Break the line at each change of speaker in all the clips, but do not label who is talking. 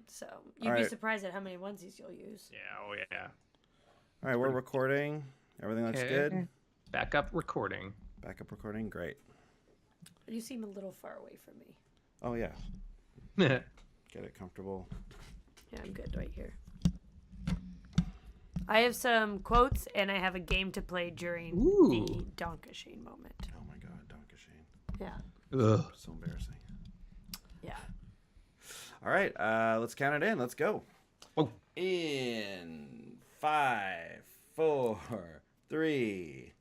So you'd be surprised at how many onesies you'll use.
Yeah, oh yeah.
All right, we're recording. Everything looks good.
Backup recording.
Backup recording, great.
You seem a little far away from me.
Oh yeah. Get it comfortable.
Yeah, I'm good right here. I have some quotes, and I have a game to play during the Danke Shoen moment.
Oh my god, Danke Shoen.
Yeah.
Ugh.
So embarrassing.
Yeah.
All right, let's count it in. Let's go.
Oh.
In 5, 4, 3.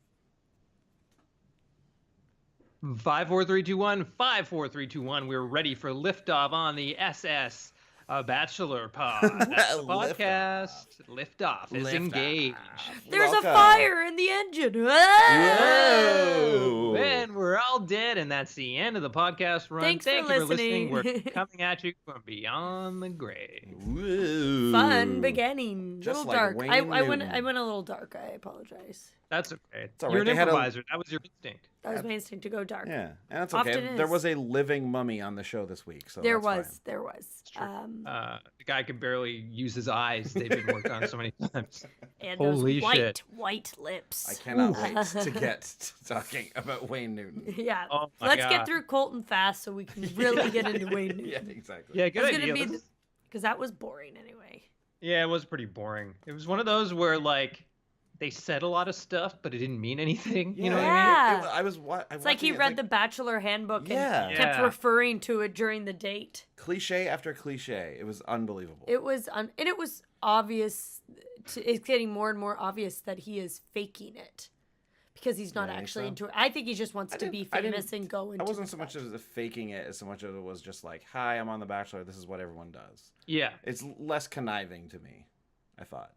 5, 4, 3, 2, 1. 5, 4, 3, 2, 1. We're ready for liftoff on the SS Bachelor pod. That's the podcast. Liftoff is engaged.
There's a fire in the engine.
Whoa.
And we're all dead, and that's the end of the podcast run.
Thanks
Thank
for
you for
listening.
listening. We're coming at you from beyond the grave.
Woo.
Fun beginning.
Just
Little
like
dark.
Wayne
I
Newton.
went a little dark. I apologize.
That's okay.
all
You're
right.
an
They had a-
improviser. That was your instinct.
That was my instinct to go dark.
Yeah, and that's
Often
okay.
is.
There was a living mummy on the show this week, so
There
that's
was.
fine.
There was.
The guy could barely use his eyes. They've been worked on so many times.
And
Holy
those
shit.
white lips.
I cannot wait to get to talking about Wayne Newton.
Yeah.
Oh my
Let's
God.
get through Colton fast so we can really get into Wayne
Yeah,
Newton.
exactly.
Yeah, good
It's
idea.
gonna be because that was boring anyway.
Yeah, it was pretty boring. It was one of those where like they said a lot of stuff, but it didn't mean anything. You know what I mean?
Yeah.
I was.
It's like he read the Bachelor handbook and kept
Yeah.
referring to it during the date.
cliche after cliche. It was unbelievable.
It was and it was obvious. It's getting more and more obvious that he is faking it because he's not
You think
actually
so?
into it. I think he just wants to be famous and go into.
I wasn't
the
so much
Bachelor.
as faking it as so much as it was just like, "Hi, I'm on The Bachelor. This is what everyone does."
Yeah.
It's less conniving to me. I thought.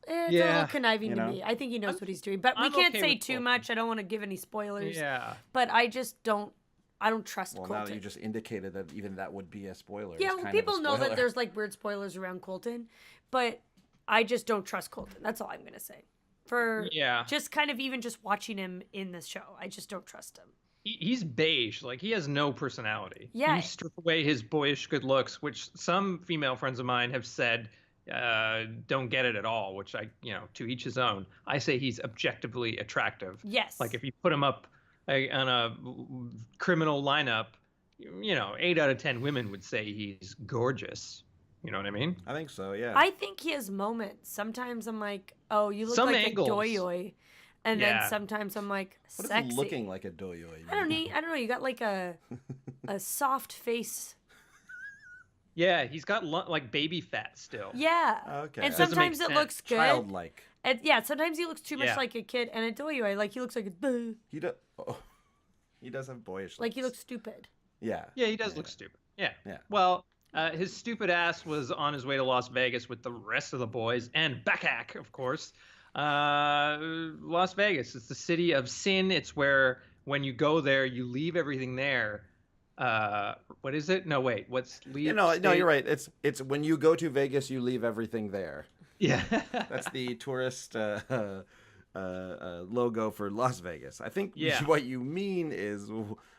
It's a
Yeah.
little conniving
You
to
know?
me. I think he knows what he's doing, but we
I'm
can't
okay
say
with
too
Colton.
much. I don't want to give any spoilers.
Yeah.
But I just don't. I don't trust
Well,
Colton.
now that you just indicated that even that would be a spoiler.
Yeah,
it's
well,
kind
people
of a
know that
spoiler.
there's like weird spoilers around Colton, but I just don't trust Colton. That's all I'm gonna say. For
Yeah.
just kind of even just watching him in this show, I just don't trust him.
He's beige. Like he has no personality.
Yeah.
You strip away his boyish good looks, which some female friends of mine have said don't get it at all. Which to each his own. I say he's objectively attractive.
Yes.
Like if you put him up on a criminal lineup, 8 out of 10 women would say he's gorgeous. You know what I mean?
I think so. Yeah.
I think he has moments. Sometimes I'm like, oh, you look
Some
like
angles.
a doyoy, and then
Yeah.
sometimes I'm like,
what
sexy.
is looking like a doyoy?
I don't know. You got like a soft face.
Yeah, he's got like baby fat still.
Yeah.
Okay.
And
Doesn't
sometimes
make
it
sense.
looks good.
Childlike.
And yeah, sometimes he looks too much
Yeah.
like a kid, and a doyoy, like he looks like a
He does. Oh, he does have boyish.
like he
looks.
looks stupid.
Yeah.
Yeah, he does look stupid. Yeah.
Yeah.
Well, his stupid ass was on his way to Las Vegas with the rest of the boys and Beccak, of course. Las Vegas, it's the city of sin. It's where when you go there, you leave everything there. What is it? No, wait. What's leave?
No,
stay-
you're right. It's when you go to Vegas, you leave everything there.
Yeah.
That's the tourist logo for Las Vegas. I think
Yeah.
what you mean is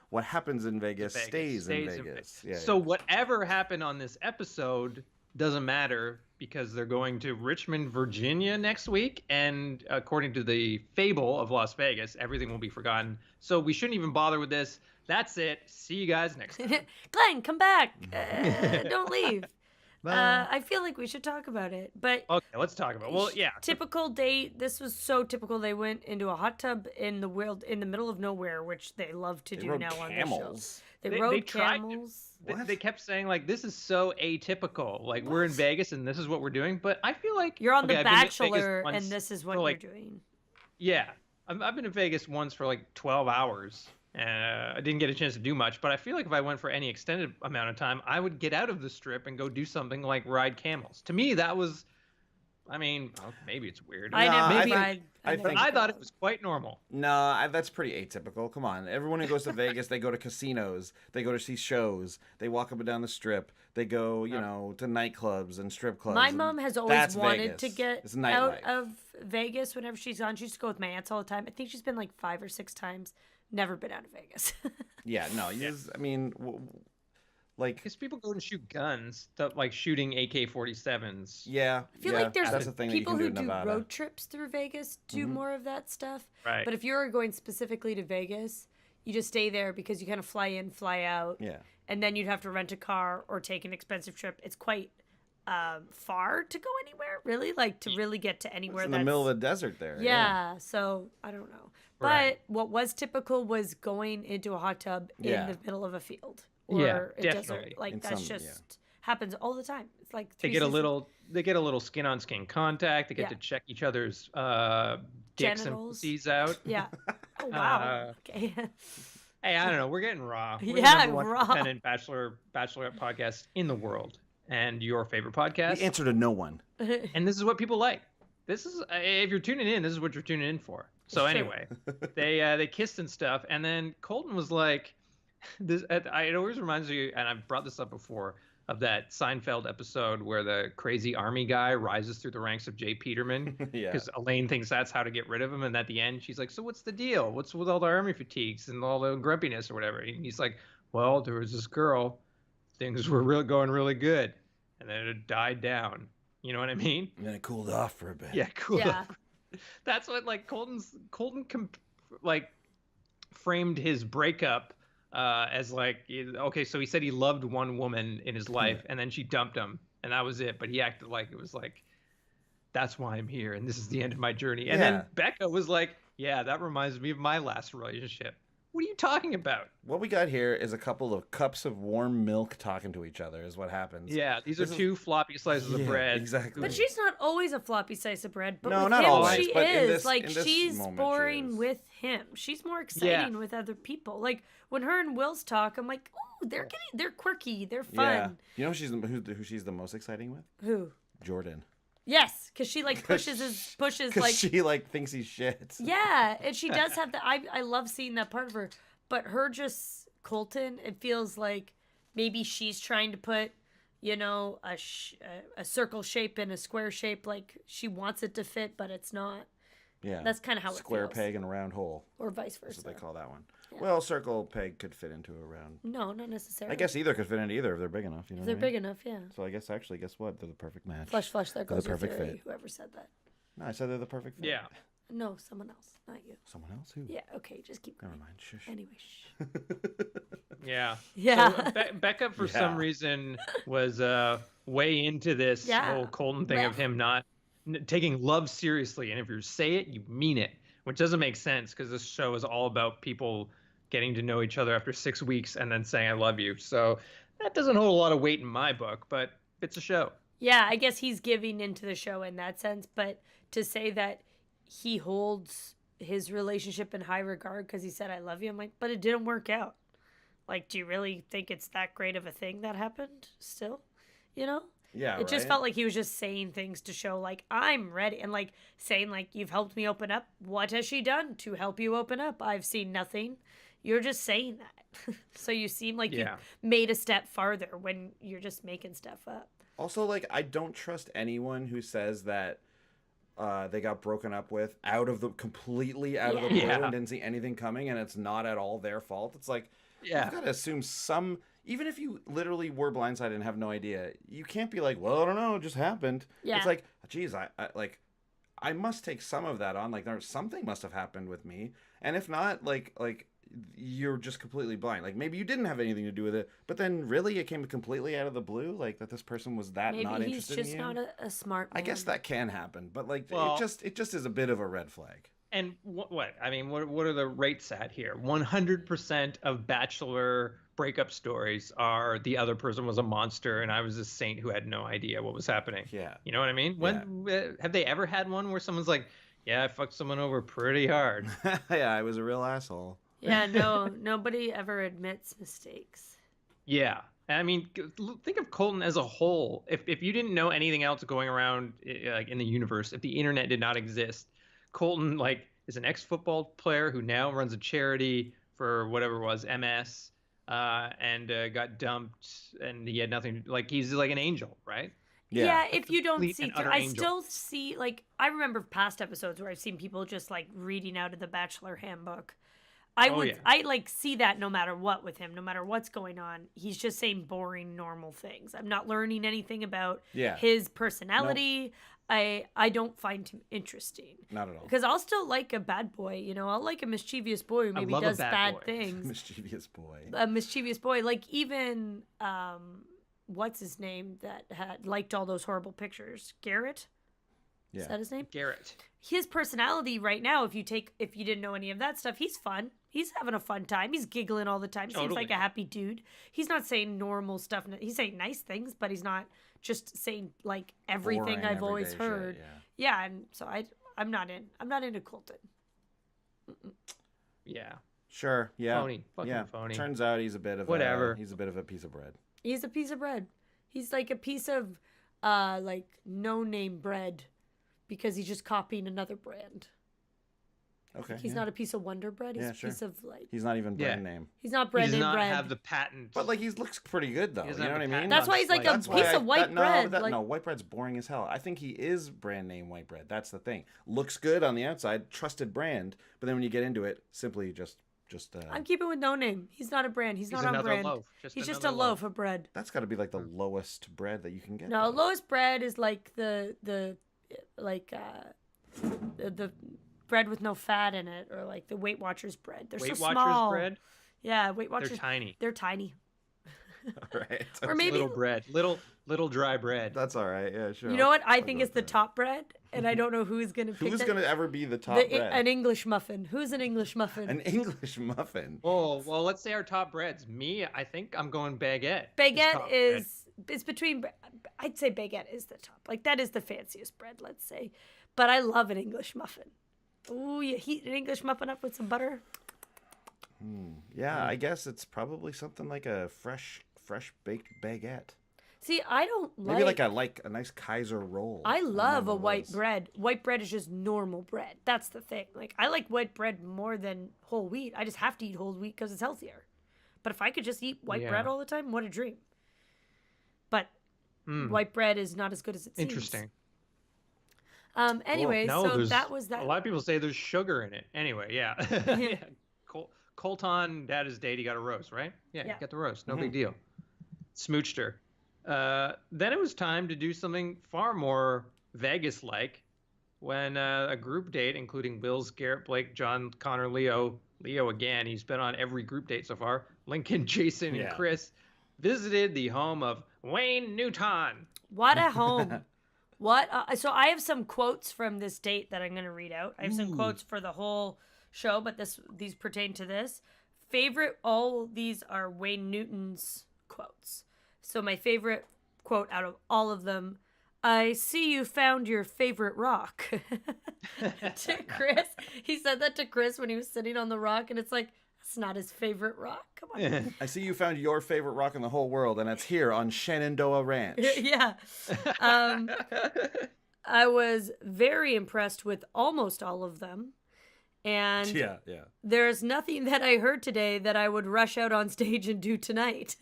what happens in Vegas, stays in Vegas. Yeah,
So whatever happened on this episode doesn't matter because they're going to Richmond, Virginia next week, and according to the fable of Las Vegas, everything will be forgotten. So we shouldn't even bother with this. That's it. See you guys next time.
Glenn, come back. Don't leave. I feel like we should talk about it, but
Okay, let's talk about. Well, yeah.
typical date. This was so typical. They went into a hot tub in the middle of nowhere, which they love to
They
do
rode
now on the show.
camels.
They
They
rode
tried to-
camels.
They kept saying like this is so atypical. Like we're in Vegas and this is what we're doing. But I feel like
You're on
okay,
The
I've been to Vegas
Bachelor,
once
and this is what
for, like,
you're doing.
Yeah, I've been to Vegas once for like 12 hours. I didn't get a chance to do much, but I feel like if I went for any extended amount of time, I would get out of the strip and go do something like ride camels. To me, that was, I mean, maybe it's weird.
I never
I think-
tried.
I
never
think-
I thought
tried.
it was quite normal.
No, that's pretty atypical. Come on. Everyone who goes to Vegas, they go to casinos, they go to see shows, they walk up and down the strip, they go, to nightclubs and strip clubs.
My
and
mom has always
that's
wanted
Vegas.
to get
It's
out
nightlife.
of Vegas whenever she's gone. She used to go with my aunts all the time. I think she's been like 5 or 6 times. Never been out of Vegas.
Yeah, no, I mean, Like,
Because people go and shoot guns, like shooting AK-47s.
yeah,
I feel like there's
that's the thing that you
people
can do
who
in
do
Nevada.
road trips through Vegas do more of that stuff.
Right.
But if you're going specifically to Vegas, you just stay there because you kind of fly in, fly out.
Yeah.
And then you'd have to rent a car or take an expensive trip. It's quite far to go anywhere, really, like to really get to anywhere.
It's in the middle of the desert there.
Yeah, so I don't know. But
Right.
what was typical was going into a hot tub
Yeah.
in the middle of a field or
Yeah,
a
definitely.
desert. Like
In
that's
some-
just happens all the time. It's like
They get a little skin on skin contact. They get
Yeah.
to check each other's dicks and
Genitals.
pussies out.
Yeah. Oh wow. Okay.
Hey, I don't know. We're getting raw. We're
Yeah,
the number one
raw.
independent Bachelorette podcast in the world, and your favorite podcast.
The answer to no one.
And this is what people like. This is if you're tuning in, this is what you're tuning in for. So
It's true.
anyway, they kissed and stuff, and then Colton was like, "This." It always reminds me, and I've brought this up before, of that Seinfeld episode where the crazy army guy rises through the ranks of Jay Peterman
Yeah.
because Elaine thinks that's how to get rid of him, and at the end she's like, "So what's the deal? What's with all the army fatigues and all the grumpiness or whatever?" And he's like, "Well, there was this girl, things were going really good, and then it died down." You know what I mean?
And then it cooled off for a bit.
Yeah, cool.
Yeah.
That's what like Colton like framed his breakup as like, okay, so he said he loved one woman in his life and then she dumped him and that was it, but he acted like it was like, that's why I'm here and this is the end of my journey. And then Becca was like, yeah, that reminds me of my last relationship. What are you talking about?
What we got here is a couple of cups of warm milk talking to each other is what happens.
Yeah, these are two floppy slices of bread.
Exactly.
But she's not always a floppy slice of bread. But
No,
with
not
him,
always,
she
but in
is.
this-
Like,
in this
she's
moment, she
boring
is.
with him. She's more exciting with other people. Like, when her and Will's talk, I'm like, oh, they're quirky. They're fun.
Yeah. You know who she's the most exciting with?
Who?
Jordan.
Yes, because she, like, pushes,
Because
like,
she, like, thinks he's shit.
yeah. And she does have I love seeing that part of her. But her just, Colton, it feels like maybe she's trying to put, you know, a circle shape in a square shape. Like, she wants it to fit, but it's not.
Yeah.
That's kind of how it
Square
feels.
peg and a round hole.
Or vice
That's
versa.
what they call that one. Yeah. Well, circle peg could fit into a round.
No, not necessarily.
I guess either could fit into either if they're big enough. You know
If they're
what I mean?
big enough, yeah.
So I guess actually, guess what? They're the perfect match.
Flush, there goes
the
your
perfect
theory,
fit.
whoever said that.
No, I said they're the perfect fit.
Yeah.
No, someone else, not you.
Someone else? Who?
Yeah, okay, just keep going.
Never mind. Shush.
Anyway, shh.
Yeah.
Yeah.
So Becca, for some reason, was way into this whole Colton thing of him not taking love seriously. And if you say it, you mean it, which doesn't make sense because this show is all about people getting to know each other after 6 weeks and then saying, I love you. So that doesn't hold a lot of weight in my book, but it's a show.
Yeah, I guess he's giving into the show in that sense, but to say that he holds his relationship in high regard because he said, I love you, I'm like, but it didn't work out. Like, do you really think it's that great of a thing that happened still? You know?
Yeah,
It just felt like he was just saying things to show, like, I'm ready. And, like, saying, like, you've helped me open up. What has she done to help you open up? I've seen nothing. You're just saying that. So you seem like you made a step farther when you're just making stuff up.
Also, like, I don't trust anyone who says that they got broken up with completely out of the blue and didn't see anything coming and it's not at all their fault. It's like, you've got to assume even if you literally were blindsided and have no idea, you can't be like, well, I don't know, it just happened.
Yeah.
It's like, geez, I must take some of that on. Like, something must have happened with me. And if not, like you're just completely blind. Like, maybe you didn't have anything to do with it, but then really it came completely out of the blue, like that this person was not interested in you.
Maybe he's just not a smart man.
I guess that can happen, but like
Well,
it just is a bit of a red flag.
And what? I mean, what are the rates at here? 100% of Bachelor breakup stories are the other person was a monster and I was a saint who had no idea what was happening.
Yeah.
You know what I mean? When have they ever had one where someone's like, yeah, I fucked someone over pretty hard.
Yeah, I was a real asshole.
Yeah, no, nobody ever admits mistakes.
Yeah. I mean, think of Colton as a whole. If you didn't know anything else going around like in the universe, if the internet did not exist, Colton like is an ex-football player who now runs a charity for whatever it was, MS, and got dumped, and he had nothing. Like he's like an angel, right?
Yeah, if you don't
Complete
see,
and utter
I
angel.
still see, like, I remember past episodes where I've seen people just, like, reading out of the Bachelor handbook. I like see that no matter what with him, no matter what's going on, he's just saying boring, normal things. I'm not learning anything about his personality. Nope. I don't find him interesting.
Not at all.
Because I'll still like a bad boy, you know. I'll like a mischievous boy who maybe does bad things.
Mischievous boy.
A mischievous boy. Like even, what's his name that had liked all those horrible pictures? Garrett? Yeah. Is that his name?
Garrett.
His personality right now, if you didn't know any of that stuff, he's fun. He's having a fun time. He's giggling all the time. Seems like a happy dude. He's not saying normal stuff. He's saying nice things, but he's not just saying like everything I've always heard. Shit, yeah, and so I'm not into Colton. Mm-mm.
Yeah.
Sure. Yeah.
Phony. Fucking phony.
Turns out he's a bit of he's a bit of a piece of bread.
He's a piece of bread. He's like a piece of like no name bread. Because he's just copying another brand.
Okay.
He's not a piece of Wonder Bread. He's a piece of like.
He's not even brand name.
He's not brand name bread.
He does not have the patent.
But like he looks pretty good though. You know what I mean?
That's why he's like a piece of white bread.
No, white bread's boring as hell. I think he is brand name white bread. That's the thing. Looks good on the outside, trusted brand, but then when you get into it, simply just.
I'm keeping with no name. He's not a brand. He's not on brand.
Loaf.
He's just a loaf of bread.
That's got to be like the lowest bread that you can get.
No, lowest bread is like the bread with no fat in it, or like the Weight Watchers bread. They're so small. Weight Watchers bread? Yeah, Weight Watchers.
They're tiny.
They're tiny.
All right.
Or maybe
little bread, little dry bread.
That's all right. Yeah, sure.
You know what? I think it's the top bread, and I don't know who's gonna pick
who's gonna ever be the top bread.
An English muffin. Who's an English muffin?
An English muffin.
Oh well, let's say our top breads. Me, I think I'm going baguette.
Baguette is it's between. I'd say baguette is the top. Like that is the fanciest bread. Let's say, but I love an English muffin. Ooh, you heat an English muffin up with some butter.
Yeah, I guess it's probably something like a fresh baked baguette.
See, I don't
maybe like a nice Kaiser roll.
I love a white bread. White bread is just normal bread. That's the thing. Like I like white bread more than whole wheat. I just have to eat whole wheat because it's healthier. But if I could just eat white bread all the time, what a dream. But white bread is not as good as it seems.
Interesting.
Anyway,
cool.
So that was that.
A lot of people say there's sugar in it. Anyway, yeah. Colton, dad is date. He got a roast, right? Yeah, he got the roast. No big deal. Smooched her. Then it was time to do something far more Vegas-like when a group date, including Wills, Garrett, Blake, John, Connor, Leo again, he's been on every group date so far, Lincoln, Jason, and Chris, visited the home of Wayne Newton.
What a home. What? So I have some quotes from this date that I'm going to read out. I have some quotes for the whole show, but these pertain to this. All these are Wayne Newton's quotes. So my favorite quote out of all of them, I see you found your favorite rock. To Chris. He said that to Chris when he was sitting on the rock, and it's like, that's not his favorite rock. Come on.
I see you found your favorite rock in the whole world, and it's here on Shannendoah Ranch.
Yeah. I was very impressed with almost all of them. And there's nothing that I heard today that I would rush out on stage and do tonight.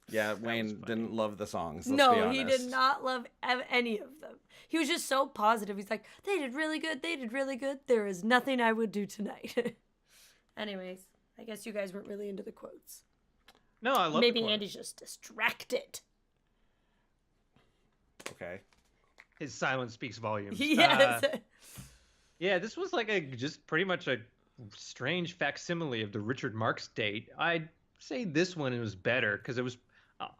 Yeah, Wayne didn't love the songs.
No, he did not love any of them. He was just so positive. He's like, they did really good. They did really good. There is nothing I would do tonight. Anyways, I guess you guys weren't really into the quotes.
No, I love
Maybe Andy's just distracted.
Okay.
His silence speaks volumes.
Yes.
Yeah, this was like just pretty much a strange facsimile of the Richard Marx date. I'd say this one was better because it was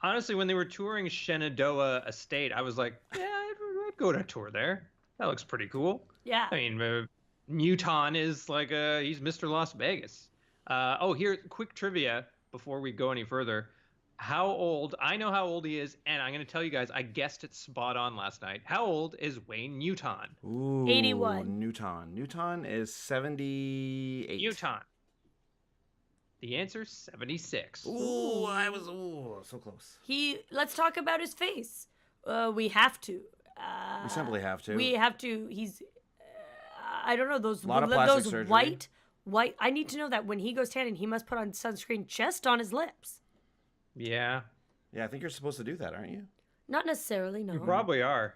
honestly when they were touring Shannendoah Estate, I was like, yeah, I'd go to a tour there. That looks pretty cool.
Yeah.
I mean, Newton is like he's Mr. Las Vegas. Here, quick trivia before we go any further. I know how old he is, and I'm going to tell you guys, I guessed it spot on last night. How old is Wayne Newton?
Ooh,
81.
Newton is 78.
Newton. The answer's 76.
Ooh, I was so close.
Let's talk about his face. We have to.
We simply have to.
We have to. He's, I don't know, those
surgery.
white. I need to know that when he goes tanning, he must put on sunscreen just on his lips.
Yeah.
Yeah, I think you're supposed to do that, aren't you?
Not necessarily, no.
You probably are.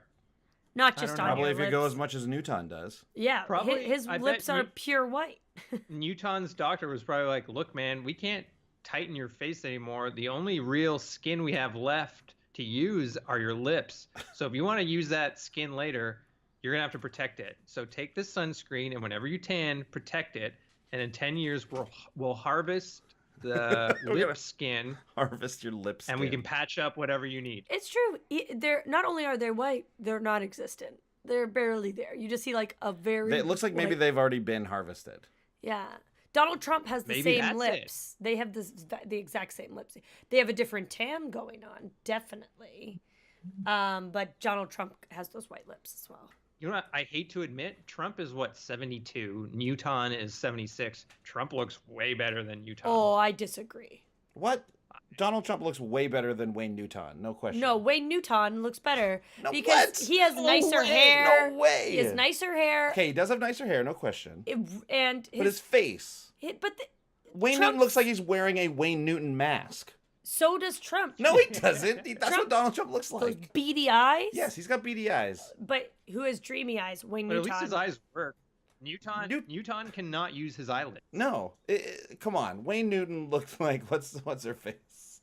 Not just on your lips.
Probably if you go as much as Newton does.
Yeah,
probably.
His lips are pure white.
Newton's doctor was probably like, look, man, we can't tighten your face anymore. The only real skin we have left to use are your lips. So if you want to use that skin later, you're going to have to protect it. So take this sunscreen, and whenever you tan, protect it. And in 10 years, we'll harvest the lip skin.
Harvest your lip skin.
And we can patch up whatever you need.
It's true. They're not only are they white, they're non-existent. They're barely there. You just see like a very.
It looks like maybe they've already been harvested.
Yeah. Donald Trump has the same lips. They have the exact same lips. They have a different tan going on, definitely. But Donald Trump has those white lips as well.
You know what? I hate to admit, Trump is 72. Newton is 76. Trump looks way better than Newton.
Oh, I disagree.
What? Donald Trump looks way better than Wayne Newton. No question.
No, Wayne Newton looks better
because
he has nicer hair.
No way.
He has nicer hair.
Okay, he does have nicer hair, no question.
But
his face. Wayne
Trump's,
Newton looks like he's wearing a Wayne Newton mask.
So does Trump.
No, he doesn't. That's what Donald Trump looks like.
Those beady eyes.
Yes, he's got beady eyes.
But who has dreamy eyes? Wayne Newton.
At least his eyes work. Newton cannot use his eyelids.
No, come on. Wayne Newton looked like what's her face?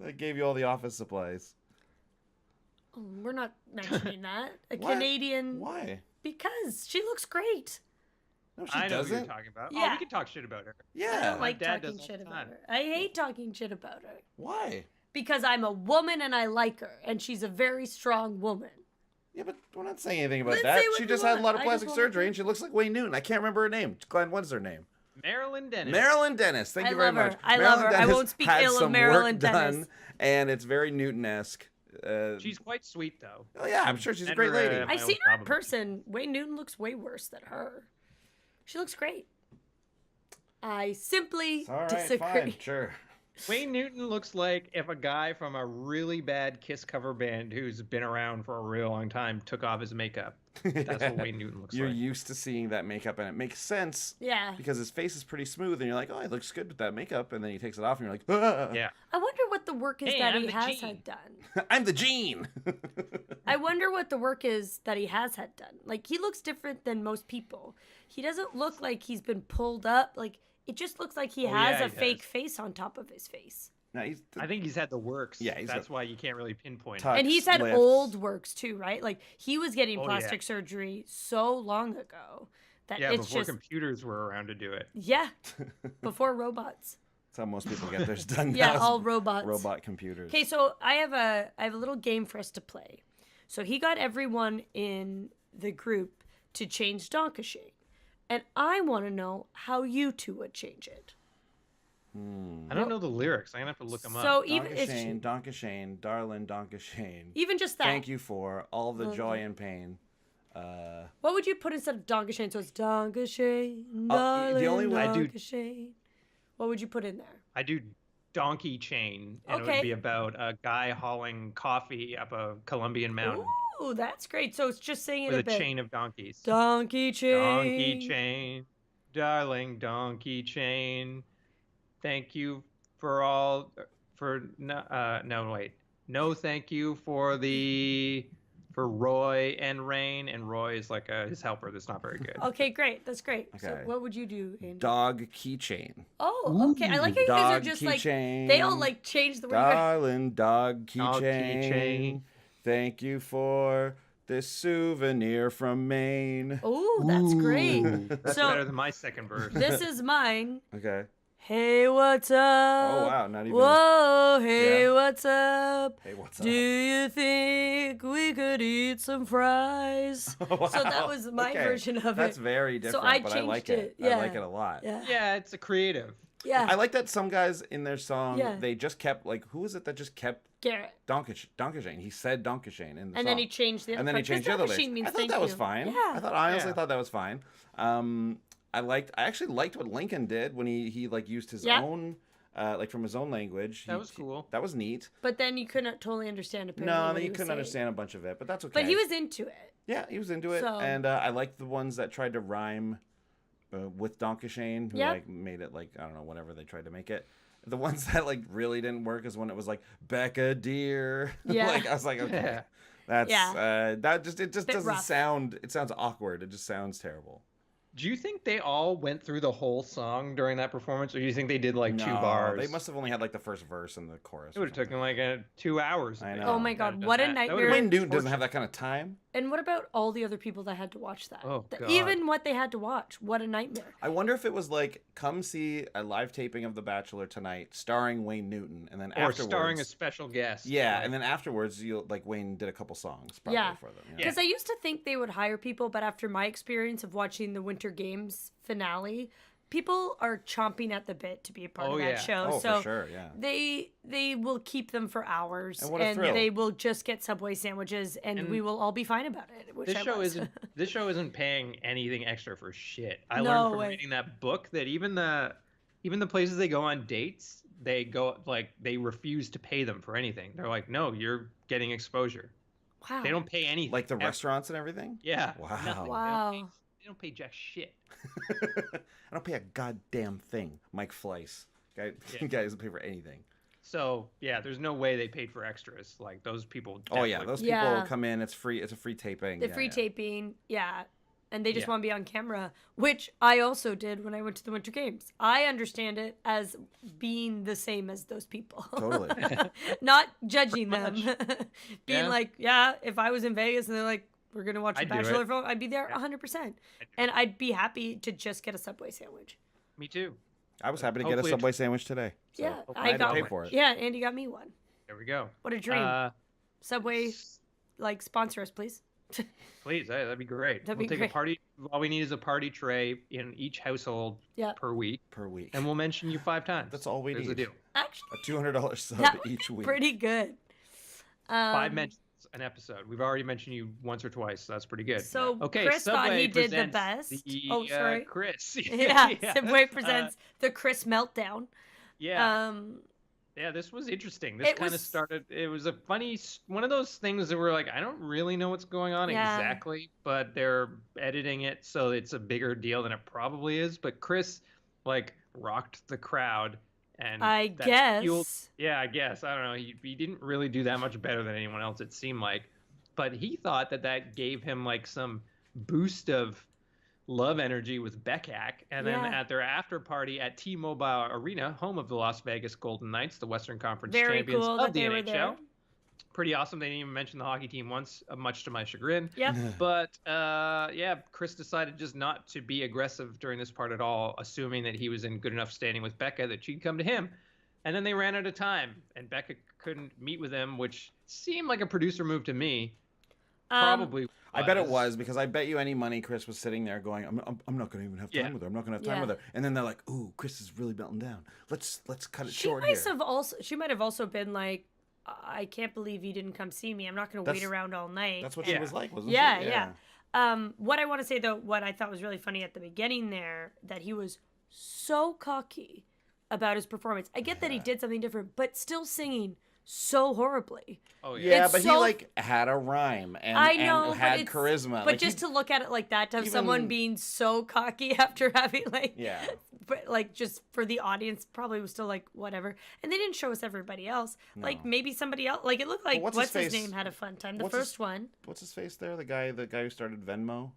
That gave you all the office supplies.
Oh, we're not mentioning that.
What?
Canadian.
Why?
Because she looks great.
No, she
I know
doesn't.
what you're talking about.
Yeah.
Oh, we can talk shit about her.
Yeah.
I don't like
dad
talking
does
shit
all the
about
time.
her. I hate talking shit about her.
Why?
Because I'm a woman and I like her, and she's a very strong woman.
Yeah, but we're not saying anything about
Let's
that.
say what
She
you
just had a
want.
lot of
I
plastic
just wanna
surgery, and she looks like Wayne Newton. I can't remember her name. Glenn, what's her name?
Marilyn Dennis.
Marilyn Dennis. Thank you very
love her.
much.
I
Marilyn
love her. I
Dennis
won't speak
had
ill of
some
Marilyn
work
Dennis.
done, and it's very Newton-esque.
She's quite sweet, though.
Oh yeah, I'm sure she's a great lady.
I've seen her in person. Wayne Newton looks way worse than her. She looks great. I simply disagree.
Fine, sure.
Wayne Newton looks like if a guy from a really bad Kiss cover band who's been around for a real long time took off his makeup. That's what Wayne Newton looks
You're
like.
used to seeing that makeup, and it makes sense.
Yeah.
Because his face is pretty smooth, and you're like, oh, he looks good with that makeup, and then he takes it off, and you're like, ah.
Yeah.
I wonder what the work is that
I'm
he
the
has
Gene.
had done.
I'm the Gene.
I wonder what the work is that he has had done. Like, he looks different than most people. He doesn't look like he's been pulled up. Like, it just looks like he has a fake face on top of his face.
No,
I think he's had the works.
Yeah,
that's why you can't really pinpoint it.
And he's had
lifts.
old works too, right? Like he was getting
Oh,
plastic surgery so long ago that it's
before
just
computers were around to do it.
yeah, before robots.
That's how most people get theirs done.
Yeah,
now,
all robots.
Robot computers.
Okay, so I have a little game for us to play. So he got everyone in the group to change Danke Shoen, and I want to know how you two would change it.
I don't know the lyrics. I'm gonna have to look them
So
up.
even
Danke Shoen, darling, Danke Shoen.
even just that.
Thank you for all the joy and pain.
What would you put instead of Danke Shoen? So it's Danke Shoen, darling,
the only way
I do-
Danke Shoen. What would you put in there?
I do donkey chain, and it
Okay.
would be about a guy hauling coffee up a Colombian mountain
Ooh, that's great. So it's just saying it
with
a
a
bit.
chain of donkeys.
Donkey chain.
Donkey chain, darling donkey chain. Thank you for all no thank you for Roy and Rain, and Roy is like his helper that's not very good.
Okay, great. That's great. So
Okay.
what would you do, Andy?
Dog keychain.
Oh, okay. I like how you guys are
Dog
just like
keychain.
they all like change the word.
Darling, dog
Dog
keychain.
keychain.
Thank you for this souvenir from Maine.
Oh, that's great.
That's
So-
better than my second verse.
This is mine.
Okay.
Hey, what's up?
Oh wow, not even.
Whoa, hey,
Yeah.
what's up?
Hey, what's
Do you think we could eat some fries?
up? Wow.
So that was my
Okay.
version of
That's
it.
very different,
I
but I
changed
like
it.
it.
Yeah.
I like it a lot.
Yeah.
Yeah, it's a creative.
Yeah.
I like that some guys in their song,
Yeah.
they just kept, like, who was it that just kept
Garrett.
Danke Shoen? He said Danke Shoen in the song.
And then he changed the other
And then he
part, 'cause
changed the other
Danke
lyrics.
Shoen means
I thought
thank
that was
you.
fine.
Yeah.
I honestly
Yeah.
thought that was fine. I actually liked what Lincoln did when he like used his
Yeah.
own, like from his own language.
That was cool.
That was neat.
But then you couldn't totally understand apparently.
No,
what
then
he
you
was
couldn't
saying.
understand a bunch of it, but that's okay.
But he was into it.
Yeah, he was into it,
So-
and I liked the ones that tried to rhyme with Danke Shoen, who
Yeah.
like made it like I don't know whatever they tried to make it. The ones that like really didn't work is when it was like Becca dear.
Yeah.
Like I was like, okay,
Yeah.
that's
Yeah.
that just
Bit
doesn't
rough.
sound. It sounds awkward. It just sounds terrible.
Do you think they all went through the whole song during that performance, or do you think they did like 2 bars?
They must have only had like the first verse and the chorus.
It would have taken like 2 hours.
I know.
Oh my God, what a nightmare!
Wayne Newton doesn't have that kind of time.
And what about all the other people that had to watch that?
Oh, God.
Even what they had to watch, what a nightmare!
I wonder if it was like, come see a live taping of The Bachelor tonight, starring Wayne Newton, and then afterwards,
starring a special guest.
Yeah, and then afterwards, Wayne did a couple songs probably for them.
Because I used to think they would hire people, but after my experience of watching the Winter Games finale, people are chomping at the bit to be a part of that show.
Oh,
so
for sure, yeah.
They will keep them for hours,
and
they will just get Subway sandwiches, and we will all be fine about it.
This show isn't paying anything extra for shit. I
No
learned from
way.
reading that book that even the places they go on dates, they refuse to pay them for anything. They're like, no, you're getting exposure.
Wow.
They don't pay anything.
Like the restaurants and everything?
Yeah.
Wow.
Nothing.
Wow.
They don't pay jack shit.
I don't pay a goddamn thing. Mike Fleiss. Guy doesn't pay for anything.
So, yeah, there's no way they paid for extras. Like, those people
Those people come in. It's free. It's a free taping.
Taping, yeah. And they just
Yeah.
want to be on camera, which I also did when I went to the Winter Games. I understand it as being the same as those people.
Totally.
Not judging them. Being
Yeah.
like, yeah, if I was in Vegas and they're like, we're going to watch The
I'd do
Bachelor
it.
film, I'd be there 100%. And I'd be happy to just get a Subway sandwich.
Me too.
I was happy to get a
Hopefully
Subway sandwich today. So
Yeah,
I had to pay
one.
for it.
Yeah, Andy got me one.
There we go.
What a dream. Subway, sponsor us, please.
Please, that'd be great.
That'd
We'll
be
take
great.
a party. All we need is a party tray in each household per week, and we'll mention you 5 times.
That's all we
There's
need.
the deal.
Actually,
A $200 sub
that would
each
be
week.
pretty good.
5 mentions an episode. We've already mentioned you once or twice, so that's pretty good.
So
Okay,
Chris thought
Subway
he did the
presents
best.
the,
Sorry.
Chris.
Yeah, Subway presents the Chris meltdown.
Yeah. Yeah, this was interesting. This kind of started. It was a funny one of those things that were like, I don't really know what's going on exactly, but they're editing it so it's a bigger deal than it probably is. But Chris, rocked the crowd, and
I guess.
Yeah, I guess. I don't know. He didn't really do that much better than anyone else, it seemed like, but he thought that gave him some boost of love energy with Beccak, and then at their after party at T-Mobile Arena, home of the Las Vegas Golden Knights, the Western Conference champions of the NHL. Pretty awesome. They didn't even mention the hockey team once, much to my chagrin.
Yep.
But Chris decided just not to be aggressive during this part at all, assuming that he was in good enough standing with Becca that she'd come to him. And then they ran out of time, and Becca couldn't meet with him, which seemed like a producer move to me. Probably.
I bet it was, because I bet you any money Chris was sitting there going, I'm not going to even have time with her. I'm not going to have time with her. And then they're like, ooh, Chris is really melting down. Let's cut it short here.
She might have also been like, I can't believe you didn't come see me. I'm not going to wait around all night.
That's what she was like, wasn't
she?
Yeah.
What I want to say, though, what I thought was really funny at the beginning there, that he was so cocky about his performance. I get that he did something different, but still singing so horribly.
Oh yeah.
Yeah, but he had a rhyme and had charisma.
But just to look at it like that, to have someone being so cocky after having but just for the audience probably was still like whatever. And they didn't show us everybody else. No. Like maybe somebody else. Like it looked like what's his name had a fun time. The first one.
What's his face there? The guy who started Venmo.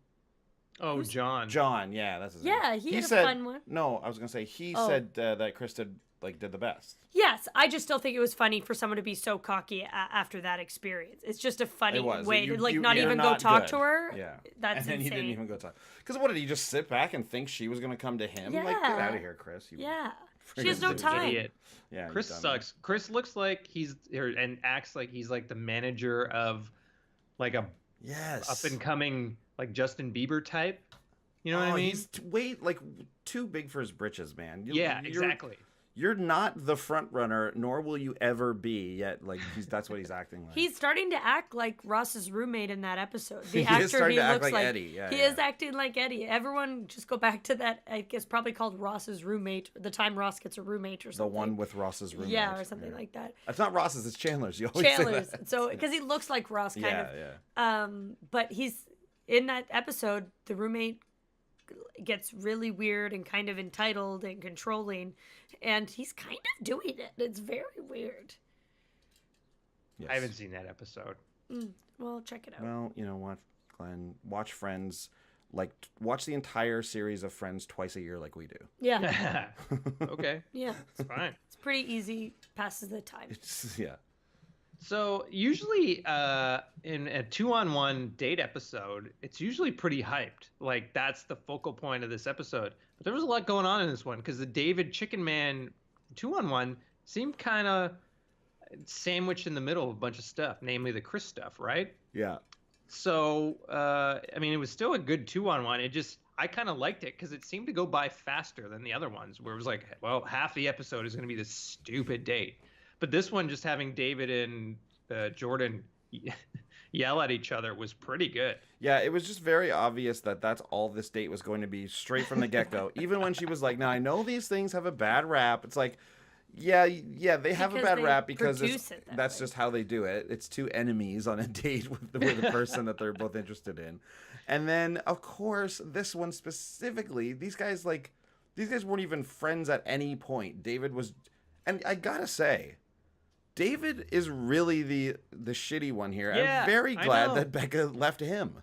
Oh, John.
John, yeah, that's his name.
Yeah, he had a fun one.
No, I was gonna say he said that Chris did the best.
Yes, I just still think it was funny for someone to be so cocky after that experience. It's just a funny way to not even go talk to her.
Yeah,
that's
and then he didn't even go talk. Because what did he just sit back and think she was gonna come to him?
Yeah.
Like, get out of here, Chris.
She has no time.
Idiot.
Yeah,
Chris sucks. Chris looks like and acts like he's like the manager of like a up and coming Justin Bieber type. You know what I mean?
He's too big for his britches, man.
Exactly.
You're not the front runner, nor will you ever be. Yet, that's what he's acting like.
He's starting to act like Ross's roommate in that episode. The
He is
actor
starting
he
to act
looks
like Eddie. Yeah,
he is acting like Eddie. Everyone just go back to that. I guess probably called Ross's roommate. The time Ross gets a roommate or something.
The one with Ross's roommate.
Yeah, or something like that.
It's not Ross's. It's Chandler's. You always
Chandler's.
say that.
So because he looks like Ross, kind of.
Yeah.
But he's in that episode. The roommate gets really weird and kind of entitled and controlling, and he's kind of doing it. It's very weird.
Yes. I haven't seen that episode.
Well, check it out.
Well, you know what, Glenn? Watch Friends like watch the entire series of Friends twice a year like we do.
Yeah.
Okay.
Yeah.
It's fine.
It's pretty easy. Passes the time.
Yeah.
So usually in a 2-on-1 date episode, it's usually pretty hyped. Like that's the focal point of this episode. But there was a lot going on in this one because the David Chicken Man 2-on-1 seemed kind of sandwiched in the middle of a bunch of stuff, namely the Chris stuff, right?
Yeah.
So, I mean, it was still a good 2-on-1. I kind of liked it because it seemed to go by faster than the other ones where it was like, well, half the episode is going to be this stupid date. But this one, just having David and Jordan yell at each other was pretty good.
Yeah, it was just very obvious that that's all this date was going to be straight from the get-go. Even when she was like, now I know these things have a bad rap. It's like, yeah, they have a bad rap because that's just how they do it. It's two enemies on a date with a person that they're both interested in. And then, of course, this one specifically, these guys weren't even friends at any point. David was, and I gotta say, David is really the shitty one here.
Yeah,
I'm very glad that Becca left him.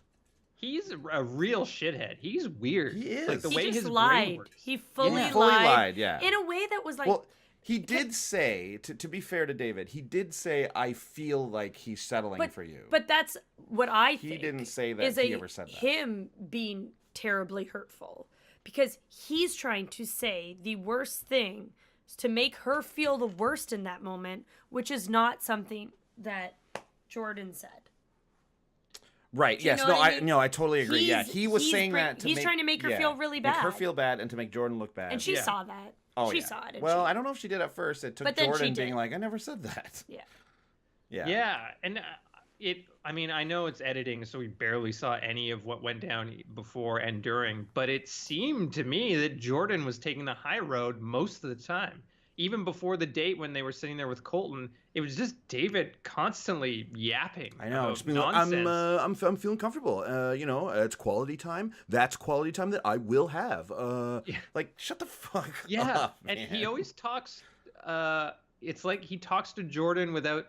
He's a real shithead. He's weird.
He is.
Like the
He
way
just
his
lied.
brain works.
He fully
lied, yeah.
In a way that was like...
Well, he did say, to be fair to David, he did say, I feel like he's settling for you.
But that's what I think.
He didn't say that he ever said that.
Him being terribly hurtful. Because he's trying to say the worst thing to make her feel the worst in that moment, which is not something that Jordan said.
Right. Yes. No. I totally agree. He was saying that
he's trying to make her feel really bad.
Make her feel bad and to make Jordan look bad.
And she saw that.
Oh,
she saw it.
Well, I don't know if she did at first. It took Jordan being like, I never said that.
Yeah.
Yeah.
Yeah, and I mean, I know it's editing, so we barely saw any of what went down before and during, but it seemed to me that Jordan was taking the high road most of the time. Even before the date when they were sitting there with Colton, it was just David constantly yapping.
I know.
It's nonsense.
I'm feeling comfortable. It's quality time. That's quality time that I will have. Like, shut the fuck up, man.
And he always talks. It's like he talks to Jordan without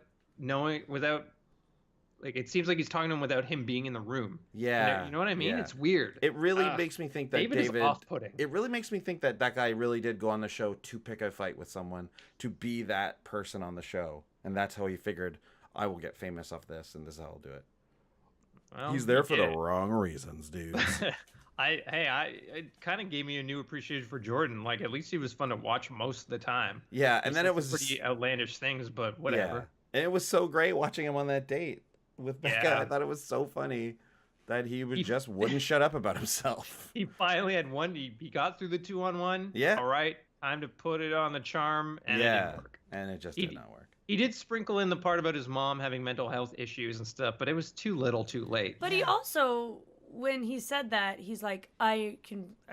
like it seems like he's talking to him without him being in the room.
Yeah,
you know what I mean.
Yeah.
It's weird.
It really makes me think that
David is off-putting.
It really makes me think that guy really did go on the show to pick a fight with someone, to be that person on the show, and that's how he figured I will get famous off this, and this is how I'll do it.
Well,
he's there for the wrong reasons, dude.
It kind of gave me a new appreciation for Jordan. Like at least he was fun to watch most of the time.
Yeah, and then it was
pretty outlandish things, but whatever.
Yeah. And it was so great watching him on that date with Becca. I thought it was so funny that he wouldn't shut up about himself.
He finally had one. He got through the 2-on-1.
Yeah.
All right, time to put it on the charm, and it didn't work.
And it just did not work.
He did sprinkle in the part about his mom having mental health issues and stuff, but it was too little, too late.
But he also, when he said that, he's like, I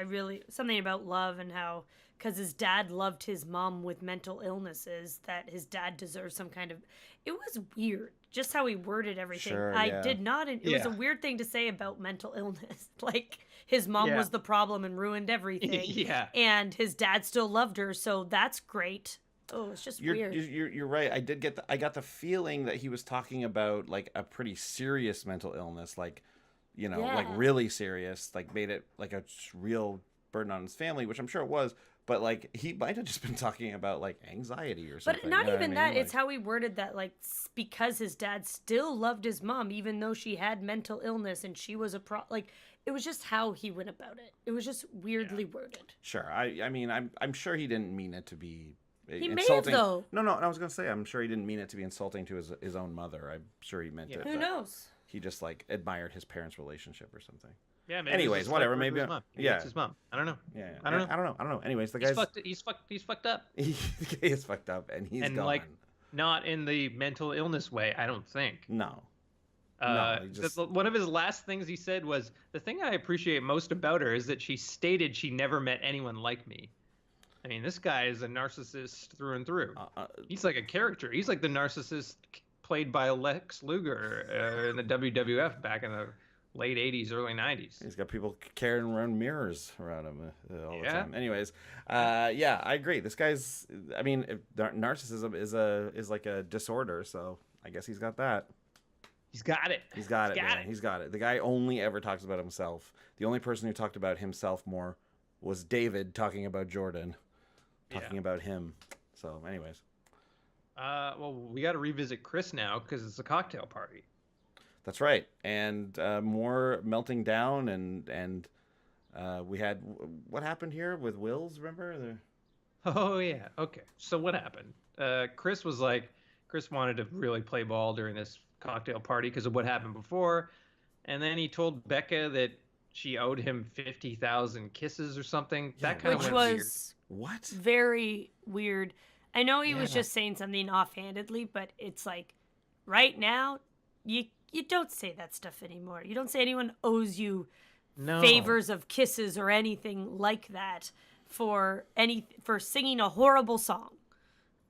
really, something about love and how, because his dad loved his mom with mental illnesses, that his dad deserves some kind of, it was weird, just how he worded everything.
Sure,
I did not, it was a weird thing to say about mental illness. Like, his mom was the problem and ruined everything. And his dad still loved her, so that's great. Oh, it's just weird.
You're right. I got the feeling that he was talking about like a pretty serious mental illness, like, like really serious, like made it like a real burden on his family, which I'm sure it was. But like he might have just been talking about like anxiety or something.
But not even that. It's how he worded that, like because his dad still loved his mom, even though she had mental illness and she was like. It was just how he went about it. It was just weirdly worded.
Sure. I mean, I'm sure he didn't mean it to be.
He
insulting.
May have, though.
No, I was going to say, I'm sure he didn't mean it to be insulting to his own mother. I'm sure he meant it.
Who knows?
He just, like, admired his parents' relationship or something.
Yeah, maybe.
Anyways, whatever. Maybe.
It's his mom. I don't know.
Yeah.
I don't know.
Anyways, the guy's...
He's fucked up.
He is fucked up, and he's gone.
Like, not in the mental illness way, I don't think.
No.
One of his last things he said was, the thing I appreciate most about her is that she stated she never met anyone like me. I mean, this guy is a narcissist through and through. He's like a character. He's like the narcissist played by Lex Luger in the WWF back in the late 80s, early 90s.
He's got people carrying around mirrors around him all the time. Anyways, I agree. This guy's, I mean, narcissism is like a disorder, so I guess he's got that.
He's got it.
He's got it, man. He's got it. The guy only ever talks about himself. The only person who talked about himself more was David talking about Jordan, talking about him. So, anyways.
Well, we got to revisit Chris now because it's a cocktail party.
That's right. And more melting down and we had what happened here with Wills, remember?
Oh, yeah. Okay. So what happened? Chris wanted to really play ball during this cocktail party because of what happened before. And then he told Becca that she owed him 50,000 kisses or something.
Yeah,
that kind of went weird.
What?
Very weird. I know he was just saying something offhandedly, but it's like right now, you don't say that stuff anymore. You don't say anyone owes you favors of kisses or anything like that for singing a horrible song.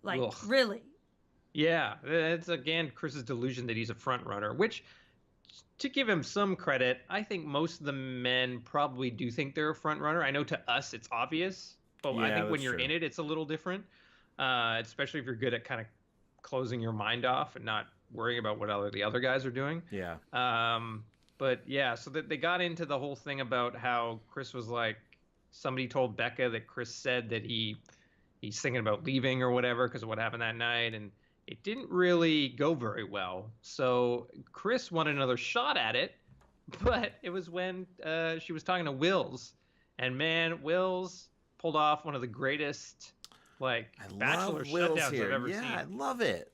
Like, really.
Yeah, it's again Chris's delusion that he's a front runner, which, to give him some credit, I think most of the men probably do think they're a front runner. I know to us it's obvious, but I think when you're in it, it's a little different, especially if you're good at kind of closing your mind off and not worrying about what the other guys are doing.
Yeah.
But yeah, so that they got into the whole thing about how Chris was like, somebody told Becca that Chris said that he's thinking about leaving or whatever because of what happened that night, and it didn't really go very well. So Chris wanted another shot at it, but it was when she was talking to Wills, and man, Wills pulled off one of the greatest Bachelor shutdowns I've ever seen.
Yeah, I love it.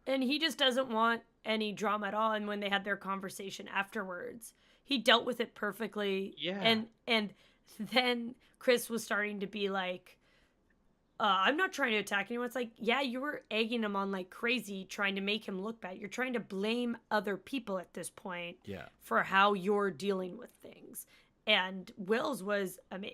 And he just doesn't want any drama at all. And when they had their conversation afterwards, he dealt with it perfectly.
Yeah.
And then Chris was starting to be like, I'm not trying to attack anyone. It's like, yeah, you were egging him on like crazy, trying to make him look bad. You're trying to blame other people at this point for how you're dealing with things. And Wills was, I'm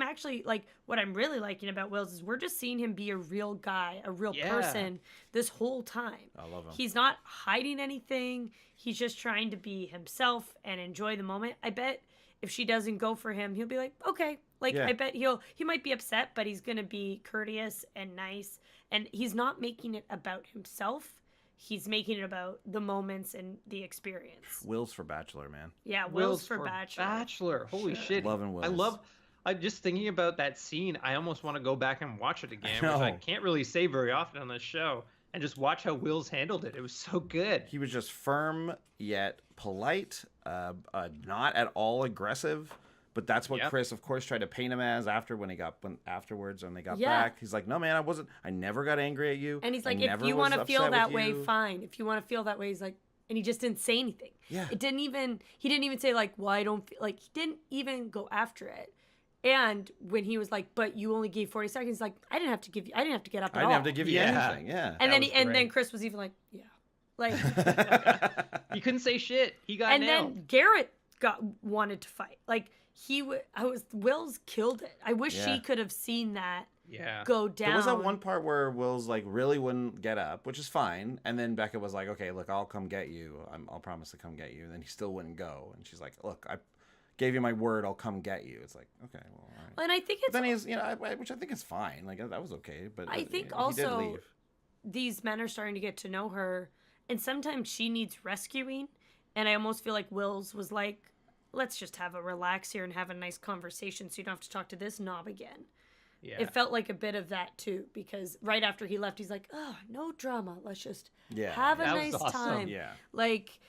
actually like, what I'm really liking about Wills is we're just seeing him be a real guy, a real person this whole time.
I love him.
He's not hiding anything. He's just trying to be himself and enjoy the moment. I bet if she doesn't go for him, he'll be like, okay. I bet he might be upset, but he's going to be courteous and nice. And he's not making it about himself. He's making it about the moments and the experience.
Wills for Bachelor, man.
Yeah, Wills for Bachelor.
Holy shit.
Loving Wills.
I'm just thinking about that scene. I almost want to go back and watch it again, which I can't really say very often on this show, and just watch how Wills handled it. It was so good.
He was just firm yet polite, not at all aggressive. But that's what Chris, of course, tried to paint him as afterwards when they got back. He's like, no, man, I never got angry at you.
And he's like, if you want to feel that way, fine. If you want to feel that way, he's like, and he just didn't say anything. Yeah. He didn't even say like, well, I don't feel like, he didn't even go after it. And when he was like, but you only gave 40 seconds, like, I didn't have to get up at all.
I didn't have to give you anything. Yeah.
And then Chris was even like, like,
he couldn't say shit. He got nailed.
And then Garrett wanted to fight. Like, Wills killed it. I wish she could have seen that go down.
There was that one part where Wills like really wouldn't get up, which is fine. And then Becca was like, okay, look, I'll come get you. I'll promise to come get you. And then he still wouldn't go. And she's like, look, I gave you my word. I'll come get you. It's like, okay, well, all right.
And I think it's...
But then he's, which I think is fine. Like, that was okay. But
I think also these men are starting to get to know her. And sometimes she needs rescuing. And I almost feel like Wills was like, let's just have a relax here and have a nice conversation so you don't have to talk to this knob again. Yeah. It felt like a bit of that too, because right after he left, he's like, oh, no drama. Let's just have a nice time. Yeah. Like,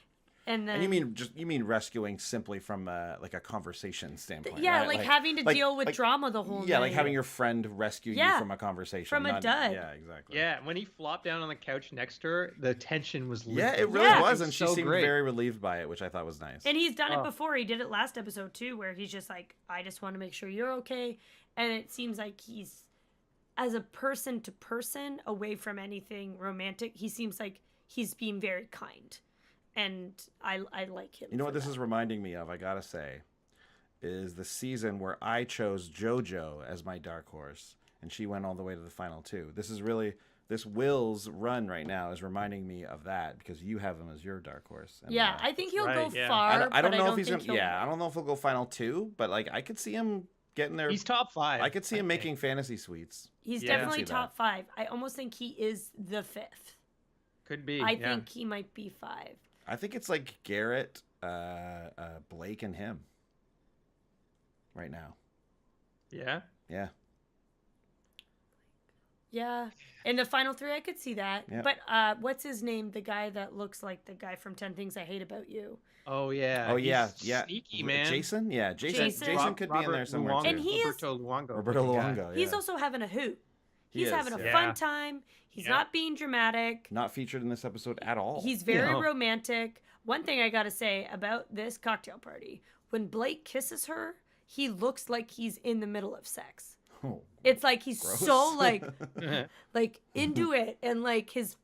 and then...
And you mean rescuing simply from like a conversation standpoint,
yeah,
right?
like having to deal with drama the whole night.
Yeah, like having your friend rescue you from a conversation.
From a dud.
Yeah, exactly.
Yeah, when he flopped down on the couch next to her, the tension was lifted.
Yeah, it really was, and she seemed very relieved by it, which I thought was nice.
And he's done it before. He did it last episode too, where he's just like, I just want to make sure you're okay. And it seems like he's, as a person to person, away from anything romantic, he seems like he's being very kind. And I like him.
You know what this is reminding me of, I gotta say, is the season where I chose JoJo as my dark horse, and she went all the way to the final two. This Will's run right now is reminding me of that, because you have him as your dark horse. And,
I think he'll go far.
I don't know if he's gonna. Yeah, I don't know if he'll go final two, but like I could see him getting there.
He's top 5.
I could see him making fantasy suites.
He's definitely top 5. I almost think he is the 5th.
Could be.
I think he might be 5.
I think it's like Garrett, Blake, and him right now.
Yeah.
Yeah.
Yeah. In the final three, I could see that.
Yeah.
But what's his name? The guy that looks like the guy from 10 Things I Hate About You.
Oh yeah.
Oh yeah.
He's
Yeah.
Sneaky, man.
Jason. Yeah. Jason.
Jason?
Jason could be in there somewhere
Luongo.
too.
And he is-
Roberto Luongo.
Roberto
looking guy.
Luongo. Yeah.
He's also having a hoot. He's having a
yeah.
fun time. He's not being dramatic.
Not featured in this episode at all.
He's very
No.
romantic. One thing I gotta say about this cocktail party, when Blake kisses her, he looks like he's in the middle of sex.
Oh,
It's like he's
gross.
so like into it, and like it's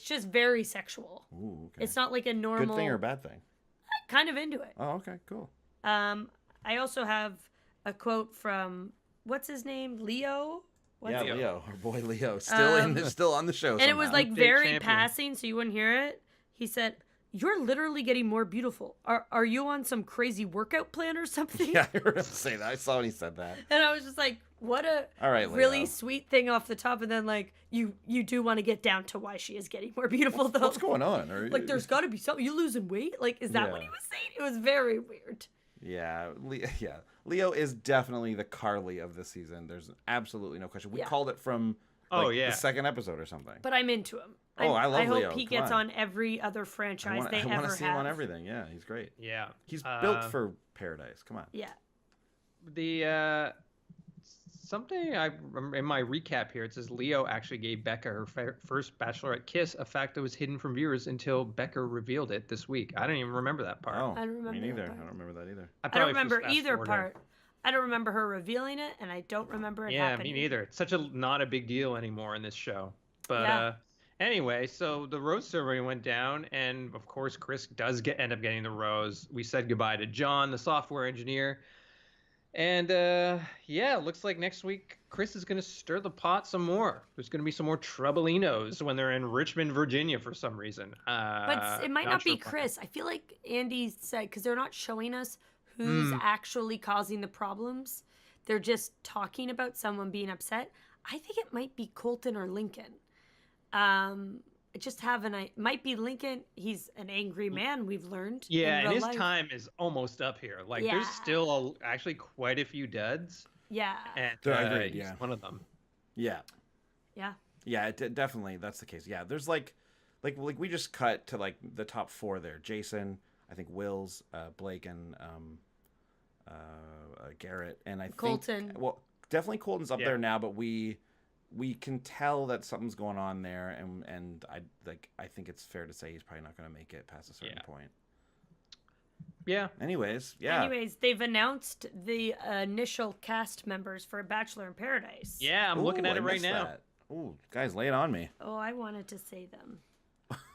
just very sexual.
Ooh, okay.
It's not like a normal.
Good thing or bad thing?
Kind of into it.
Oh, okay, cool.
I also have a quote from what's his name, Leo.
Yeah,
Leo?
Leo, our boy Leo, still on the show.
And it was
somehow.
like
Big
very
champion.
passing, so you wouldn't hear it. He said, "You're literally getting more beautiful. Are you on some crazy workout plan or something?"
Yeah, I heard him say that. I saw when he said that.
And I was just like, what a
All right,
really
Leo.
sweet thing off the top. And then like you do want to get down to why she is getting more beautiful though.
What's going on?
Like there's got to be something. You losing weight? Like is that what
Yeah.
he was saying? It was very weird.
Yeah, Leo is definitely the Carly of this season. There's absolutely no question. We
Yeah.
called it from the second episode or something.
But I'm into him.
Oh, I love
I hope
Leo.
he
Come
gets
on.
on every other franchise they
I
ever
want
have.
to see him on everything. Yeah, he's great.
Yeah.
He's built for paradise. Come on.
Yeah.
The something I in my recap here, it says Leo actually gave Becca her first Bachelorette kiss, a fact that was hidden from viewers until Becca revealed it this week. I don't even remember that part.
Oh,
I don't remember
me
that
neither.
part.
I don't remember that either.
I don't
probably
remember
just
either
fast-forwarded.
part. I don't remember her revealing it, and I don't remember it
Yeah,
happening.
me neither. It's such a not a big deal anymore in this show. But
Yeah.
anyway, so the rose ceremony went down, and of course Chris does end up getting the rose. We said goodbye to John, the software engineer. And yeah, it looks like next week Chris is going to stir the pot some more. There's going to be some more troublinos when they're in Richmond, Virginia for some reason.
But it might not be
sure why.
Chris. I feel like Andy said, because they're not showing us who's actually causing the problems. They're just talking about someone being upset. I think it might be Colton or Lincoln. It might be Lincoln. He's an angry man, we've learned.
Yeah,
in
and
real
his
life.
time is almost up here. Like,
Yeah.
there's still actually quite a few duds.
Yeah.
And
Agreed,
he's
yeah.
one of them.
Yeah.
Yeah.
Yeah, definitely that's the case. Yeah, there's like we just cut to like the top four there. Jason, I think Wills, Blake, and Garrett, and I think
Colton.
Well, definitely Colton's up
Yeah.
there now, but we can tell that something's going on there, and I think it's fair to say he's probably not going to make it past a certain point.
Yeah.
Anyways,
they've announced the initial cast members for Bachelor in Paradise.
Yeah, I'm looking at it right now.
Oh, guys, lay it on me.
Oh, I wanted to say them.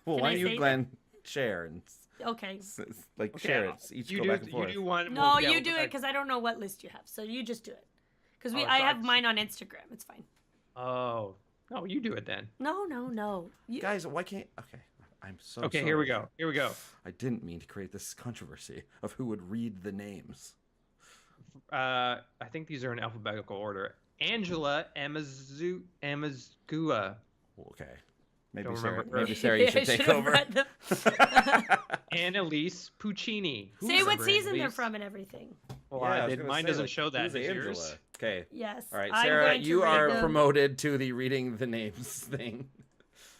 Well,
Can
why
I
don't you,
say
Glenn, share and
Okay.
share it? Each
You
go
do.
back and forth.
You do one.
No,
well, yeah,
you
we'll
do
go
it
back-
because I don't know what list you have. So you just do it. Because
Oh,
I
so
have mine on Instagram. It's fine.
Oh, no, you do it then.
No.
Guys, why can't? Okay, I'm so.
Okay,
sorry.
here we go. Here we go.
I didn't mean to create this controversy of who would read the names.
I think these are in alphabetical order. Angela Amazgua.
Okay, maybe
Don't
Sarah.
remember.
Maybe Sarah, you
I
should take
should've
over.
read them.
Annalise Puccini.
Say what
Remember
season they're
Annalise?
from and everything.
Well,
Yeah, I was gonna
mine
say,
doesn't
like,
show that.
who's
Does
Angela?
yours?
Okay.
Yes.
All right,
I'm
Sarah,
going to
you
read
are
them.
promoted to the reading the names thing.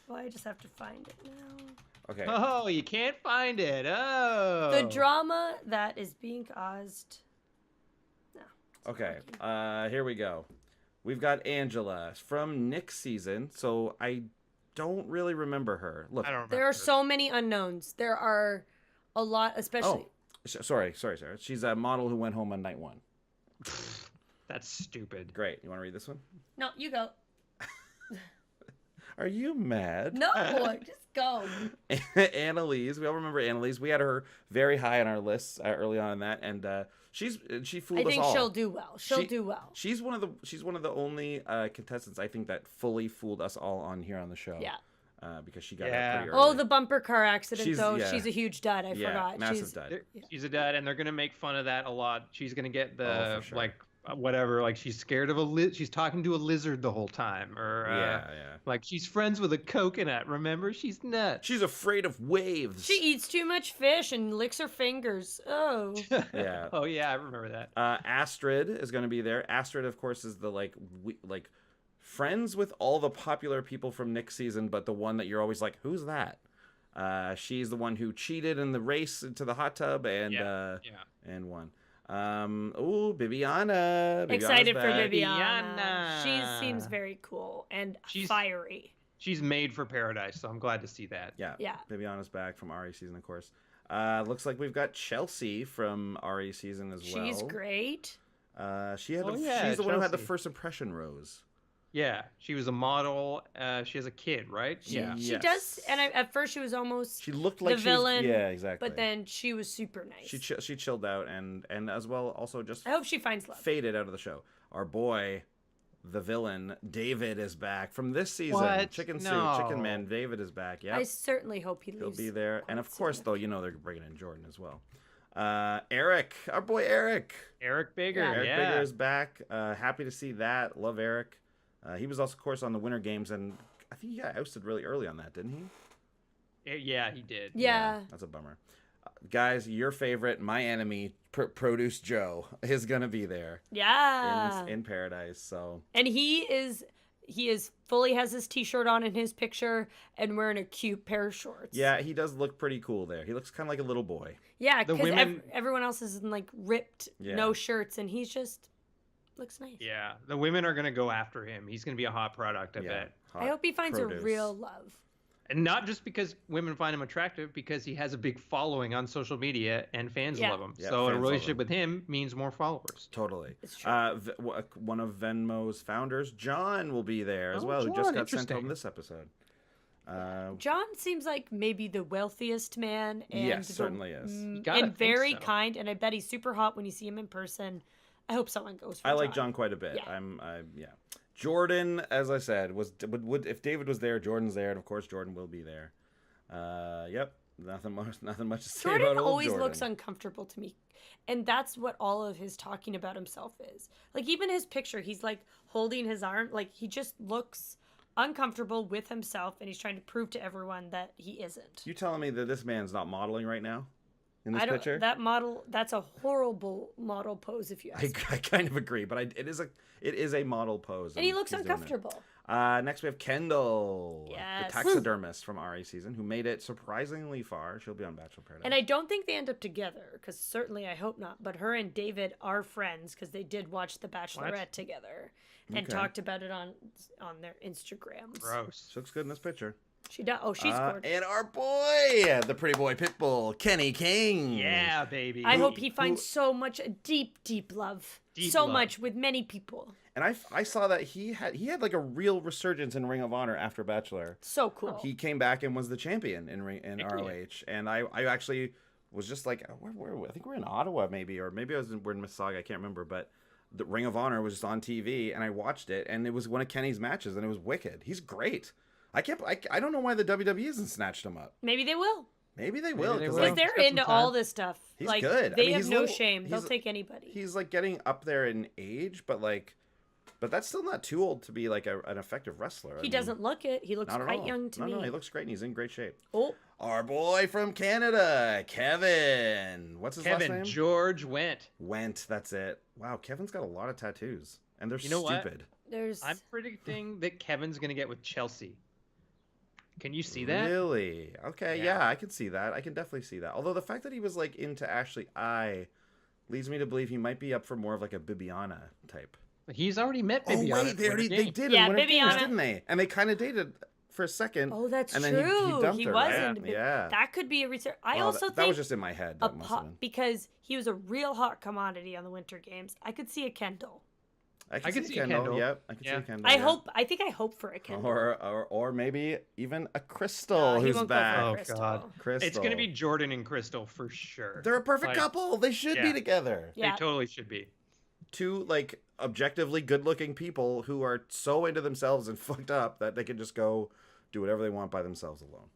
Well, I just have to find it now.
Okay.
Oh, you can't find it. Oh.
The drama that is being caused. No. it's not
Okay.
working.
Here we go. We've got Angela from Nick's season, so I don't really remember her. Look.
I don't remember.
There are so many unknowns. There are a lot, especially.
Oh, sorry, Sarah. She's a model who went home on night one.
That's stupid.
Great. You want to read this one?
No, you go.
Are you mad?
No, just go.
Annalise. We all remember Annalise. We had her very high on our lists early on in that, and she fooled
I
us
think
all.
she'll do well. She'll
She-
do well.
She's one of the only contestants I think that fully fooled us all on here on the show.
Yeah.
Because she got
Yeah.
out pretty early.
Oh, the bumper car accident,
She's-
though.
yeah.
She's a huge dud. I
yeah,
forgot.
massive
She's
dud.
She's a dud, and they're gonna make fun of that a lot. She's gonna get the
Oh, for sure.
like whatever. Like she's scared of she's talking to a lizard the whole time, or
yeah.
like she's friends with a coconut. Remember, she's nuts.
She's afraid of waves.
She eats too much fish and licks her fingers. Oh.
Yeah.
Oh yeah, I remember that.
Astrid is going to be there. Astrid, of course, is the like friends with all the popular people from Nick's season, but the one that you're always like, who's that? She's the one who cheated in the race into the hot tub and won. Bibiana.
Excited for Bibiana. She seems very cool and fiery.
She's made for paradise, so I'm glad to see that.
Yeah. Bibiana's back from Ari season, of course. Looks like we've got Chelsea from Ari season as well.
She's great.
She's the one who had the first impression rose.
Yeah, she was a model. She has a kid, right?
She does. And at first, she was almost
she looked like
the villain.
Yeah, exactly.
But then she was super nice.
She chilled out and as well also just.
I hope she finds love.
Faded out of the show. Our boy, the villain, David is back from this season.
What?
Chicken Man. David is back. Yeah.
I certainly hope he leaves.
He'll be there, and of course, though, they're bringing in Jordan as well. Eric, our boy Eric.
Eric Bigger.
Eric Bigger is back. Happy to see that. Love Eric. He was also, of course, on the Winter Games, and I think he got ousted really early on that, didn't he?
Yeah, he did.
Yeah.
That's a bummer. Guys, your favorite, my enemy, Produce Joe, is going to be there.
Yeah.
In Paradise, so.
And he is fully has his t-shirt on in his picture and wearing a cute pair of shorts.
Yeah, he does look pretty cool there. He looks kind of like a little boy.
Yeah, because everyone else is in like ripped, no shirts, and he's just... looks nice.
Yeah, the women are going to go after him. He's going to be a hot product, I bet.
I hope he finds a real love.
And not just because women find him attractive, because he has a big following on social media and fans love him.
Yeah,
so a relationship with him means more followers.
Totally.
It's true.
One of Venmo's founders, John, will be there as well, who just got sent home this episode.
John seems like maybe the wealthiest man. And
yes, certainly is.
And very kind, and I bet he's super hot when you see him in person. I hope someone goes for John.
I like John quite a bit.
Yeah.
Jordan, as I said, would if David was there, Jordan's there, and of course Jordan will be there. Yep. Nothing much to say about old Jordan.
Jordan always looks uncomfortable to me. And that's what all of his talking about himself is. Like even his picture, he's like holding his arm, like he just looks uncomfortable with himself, and he's trying to prove to everyone that he isn't.
You telling me that this man's not modeling right now? In this picture?
That's a horrible model pose if you ask me.
I kind of agree, but it is a model pose.
And he looks uncomfortable.
Next we have Kendall,
yes.
the taxidermist from Ari season, who made it surprisingly far. She'll be on Bachelor Paradise.
And I don't think they end up together, because certainly I hope not. But her and David are friends, because they did watch The Bachelorette together and talked about it on their Instagrams.
Gross.
She looks good in this picture.
She does. Oh, she's gorgeous.
And our boy, the pretty boy Pitbull, Kenny King.
Yeah, baby.
I hope he finds so much deep, deep love. Much with many people.
And I saw that he had like a real resurgence in Ring of Honor after Bachelor.
So cool.
He came back and was the champion in ROH. And I actually was just like, where I think we're in Ottawa maybe, or maybe we're in Mississauga, I can't remember, but the Ring of Honor was just on TV and I watched it, and it was one of Kenny's matches, and it was wicked. He's great. I don't know why the WWE hasn't snatched him up.
Maybe they will.
Maybe they will.
Because they're into all this stuff.
He's
like,
good.
They have no shame. They'll take anybody.
He's like getting up there in age, but that's still not too old to be like an effective wrestler.
He doesn't look it. He looks quite young to me.
No, he looks great and he's in great shape.
Oh.
Our boy from Canada, Kevin. What's his last name?
Kevin George
Went, that's it. Wow, Kevin's got a lot of tattoos. And they're stupid.
I'm predicting that Kevin's going to get with Chelsea. Can you see that?
Really? Okay, yeah, I can see that. I can definitely see that. Although the fact that he was like into Ashley I leads me to believe he might be up for more of like a Bibiana type.
He's already met Bibiana.
Oh wait, they did
in
Winter Games, didn't they? And they kind of dated for a second.
Oh, that's
and
true.
Then he dumped her,
wasn't.
right? Yeah.
That could be a research. I also think
that was just in my head.
Because he was a real hot commodity on the Winter Games. I could see a Kendall.
I can see a Kendall. Yep, I can see a Kendall.
I think I hope for a Kendall.
Or maybe even a Crystal who's back.
Oh God,
Crystal.
It's gonna be Jordan and Crystal for sure.
They're a perfect couple. They should be together.
Yeah. They totally should be.
Two like objectively good-looking people who are so into themselves and fucked up that they can just go do whatever they want by themselves alone.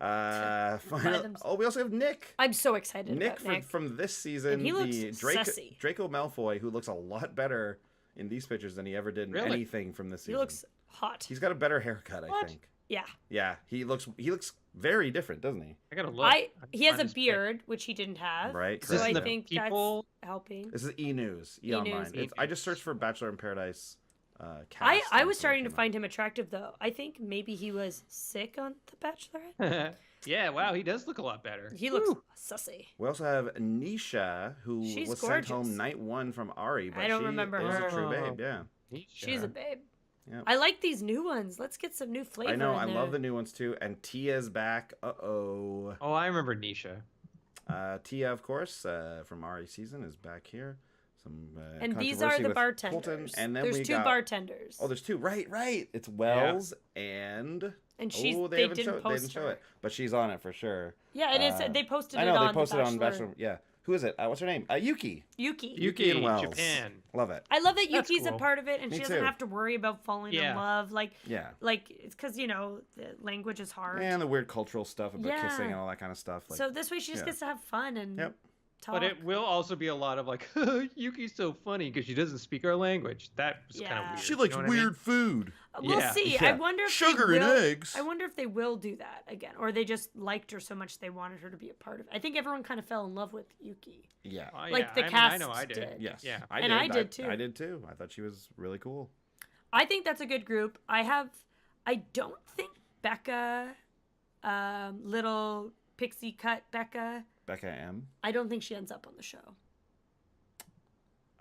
We also have Nick.
I'm so excited
Nick
about Nick.
From this season.
And he looks
the Draco Malfoy, who looks a lot better in these pictures than he ever did in anything from this season.
He looks hot.
He's got a better haircut, I think.
Yeah.
Yeah, he looks very different, doesn't he?
I gotta look.
He has a beard, which he didn't have.
Right.
So I think that's helping.
This is E-News. E-Online. I just searched for Bachelor in Paradise
cast. I was starting to find him attractive, though. I think maybe he was sick on The Bachelorette.
Yeah, wow, he does look a lot better.
He looks sussy.
We also have Nisha, who was sent home night 1 from Ari, but
I don't remember her.
Is a true babe, yeah.
She's a babe.
Yep.
I like these new ones. Let's get some new flavor.
I know.
I
love the new ones too. And Tia's back.
Oh, I remember Nisha.
Tia, of course, from Ari season, is back here.
And these are the bartenders.
Colton, and then
there's two bartenders.
Oh, there's two. Right. It's Wells and
she's.
They
didn't
show it, but she's on it for sure.
Yeah, and they posted it on.
I know they posted it on Bachelor. Yeah. Who is it? What's her name? Yuki.
Yuki
and Wells.
Japan.
Love it.
I love that Yuki's a part of it, and
Me
she doesn't
too.
have to worry about falling in love. Like it's because the language is hard.
And the weird cultural stuff about kissing and all that kind of stuff.
So this way, she just gets to have fun and talk.
But it will also be a lot of like, Yuki's so funny because she doesn't speak our language. That was kind of weird.
She likes weird food.
We'll see.
Yeah.
I wonder if
sugar and eggs.
I wonder if they will do that again, or they just liked her so much they wanted her to be a part of it. I think everyone kind of fell in love with Yuki.
Yeah,
the cast.
I know I did.
Yes,
yeah,
I did too.
I did too. I thought she was really cool.
I think that's a good group. I don't think Becca, little pixie cut Becca
M.
I don't think she ends up on the show.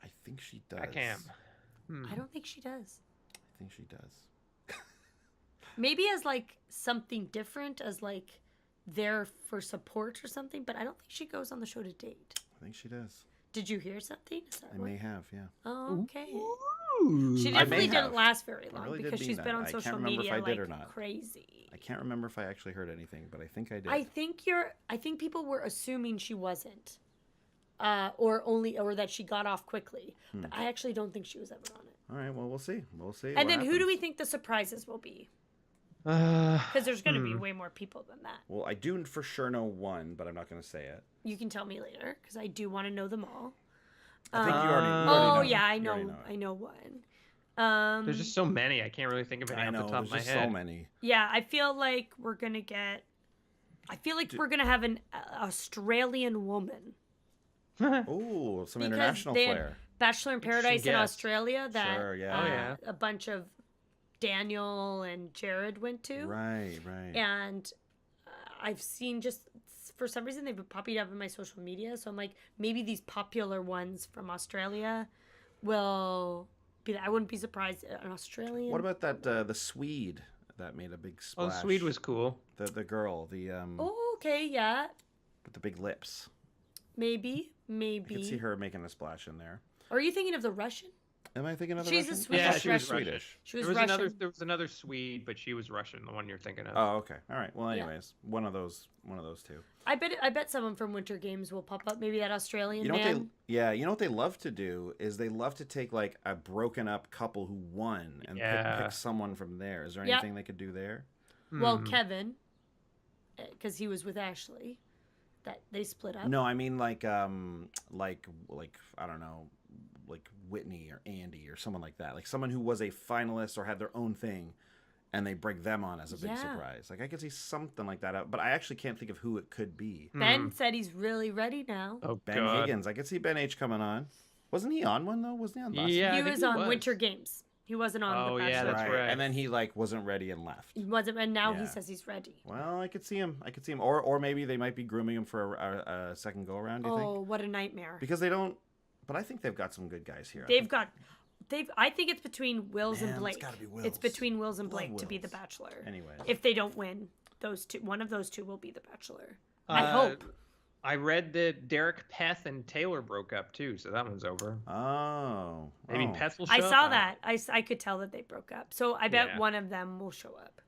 I think she does.
I don't think she does.
I think she does.
Maybe as like something different, as like there for support or something, but I don't think she goes on the show to date.
I think she does.
Did you hear something?
I may have, yeah.
Oh, okay.
Ooh.
She definitely didn't last very long
really
because she's been on social media like crazy.
I can't remember if I actually heard anything, but I think I did.
I think people were assuming she wasn't, or that she got off quickly. But I actually don't think she was ever on it.
All right, well, we'll see.
And then who do we think the surprises will be? Because there's going to be way more people than that.
Well, I do for sure know one, but I'm not going to say it.
You can tell me later because I do want to know them all.
I think you already know.
Yeah, I know one.
There's just so many. I can't really think of any off the top of my head.
There's so many.
Yeah, I feel like we're gonna have an Australian woman.
Oh, some international flair.
Bachelor in Paradise in Australia that
sure, yeah.
A bunch of Daniel and Jared went to.
Right.
And I've seen for some reason they've been popping up in my social media, so I'm like, maybe these popular ones from Australia will be. I wouldn't be surprised an Australian.
What about that the Swede that made a big splash?
Oh, the Swede was cool.
The girl,
Oh, okay, yeah.
With the big lips.
Maybe.
I could see her making a splash in there.
Are you thinking of the Russian?
Am I thinking of the
She's
Russian?
a Swedish.
Yeah, she was Swedish.
She was Russian.
There was another Swede, but she was Russian. The one you're thinking of.
Oh, okay. All right. Well, anyways, one of those two.
I bet someone from Winter Games will pop up. Maybe that Australian
you know
man.
You know what they love to do is they love to take like a broken up couple who won and pick someone from there. Is there anything they could do there?
Well, Kevin, because he was with Ashley, that they split up.
No, I mean like I don't know, like Whitney or Andy or someone like that, like someone who was a finalist or had their own thing, and they bring them on as a big surprise. Like I could see something like that out, but I actually can't think of who it could be.
Ben said he's really ready now.
Oh,
Ben Higgins. I could see Ben H coming on. Wasn't he on one though? Wasn't he on Bachelor?
Yeah,
he was on Winter Games. He wasn't on The Bachelor.
Yeah, that's right.
And then he like wasn't ready and left.
He wasn't, and now he says he's ready.
Well, I could see him. Or maybe they might be grooming him for a second go around. Do you think?
Oh, what a nightmare!
Because they don't. But I think they've got some good guys here.
I think it's between Wills and Blake.
It's gotta be Wills.
It's between Wills and Blake to be the Bachelor.
Anyway,
if they don't win, those two, one of those two will be the Bachelor. I hope.
I read that Derek, Peth, and Taylor broke up too, so that one's over.
Oh.
Maybe Peth will show
up.
up.
I saw that. I could tell that they broke up. So I bet one of them will show up.